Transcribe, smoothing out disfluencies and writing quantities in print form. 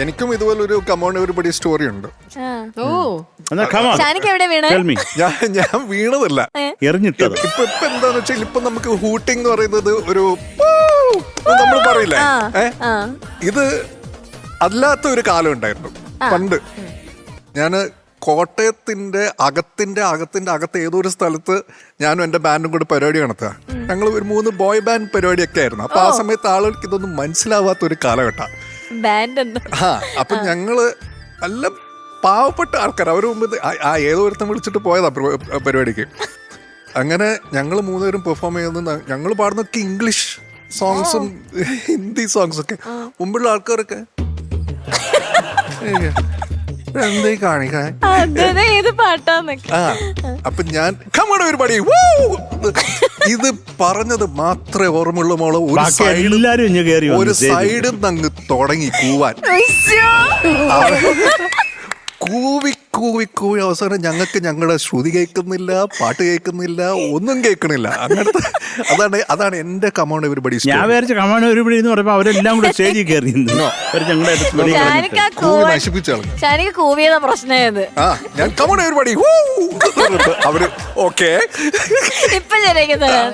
എനിക്കും ഇതുപോലെ ഒരു കമോൺ എവരിബഡി സ്റ്റോറി ഉണ്ട്. ഷാനിക്ക് എവിടെ വീണേ? ഞാൻ വീണതല്ല, എറിഞ്ഞിട്ടത്. ഇപ്പൊ എന്താന്ന് വെച്ചാൽ ഇപ്പൊ നമുക്ക് ഹൂട്ടിംഗ് എന്ന് പറയുന്നത് ഒരു നമ്മൾ പറയില്ലേ, ഇത് അല്ലാത്ത ഒരു കാലം ഉണ്ടായിരുന്നു പണ്ട്. ഞാന് കോട്ടയത്തിന്റെ അകത്ത് ഏതോ ഒരു സ്ഥലത്ത് ഞാനും എന്റെ ബാൻഡും കൂടി പരിപാടി നടത്തുക. ഞങ്ങൾ ഒരു 3 ബോയ് ബാൻഡ് പരിപാടിയൊക്കെ ആയിരുന്നു. അപ്പൊ ആ സമയത്ത് ആളുകൾക്ക് ഇതൊന്നും മനസ്സിലാവാത്ത ഒരു കാലഘട്ടം. അപ്പൊ ഞങ്ങള് നല്ല പാവപ്പെട്ട ആൾക്കാർ, അവർ മുമ്പ് ഏതോ ഒരുത്തം വിളിച്ചിട്ട് പോയതാ പരിപാടിക്ക്. അങ്ങനെ ഞങ്ങൾ 3 പേരും പെർഫോം ചെയ്യുന്ന, ഞങ്ങൾ പാടുന്നൊക്കെ ഇംഗ്ലീഷ് സോങ്സും ഹിന്ദി സോങ്സ് ഒക്കെ. മുമ്പുള്ള ആൾക്കാരൊക്കെ എന്തേ കാണിക്കാൻ. അപ്പൊ ഞാൻ പരിപാടി ഇത് പറഞ്ഞത് മാത്രമേ ഓർമ്മയുള്ള മോള്. ഒരു സൈഡിൽ നിന്ന് അങ്ങ് തുടങ്ങി കൂവാൻ, കൂവി അവസാനം ഞങ്ങൾക്ക് ഞങ്ങളുടെ ശ്രുതി കേൾക്കുന്നില്ല, പാട്ട് കേൾക്കുന്നില്ല, ഒന്നും കേൾക്കണില്ല. അങ്ങനത്തെ അതാണ് എന്റെ കമോൺ എവരിബഡി. ഞാൻ വിചാരിച്ച കമോൺ എവരിബഡി എന്ന് പറയുമ്പോ അവരെല്ലാം കൂടെ സ്റ്റേജിൽ കയറി ഷാനിക്ക് കൂവിയതാ പ്രശ്നം. ഞാൻ കമോൺ എവരിബഡി അവര് ഓക്കെ ഇപ്പൊ ശരിയാക്കി തരാം.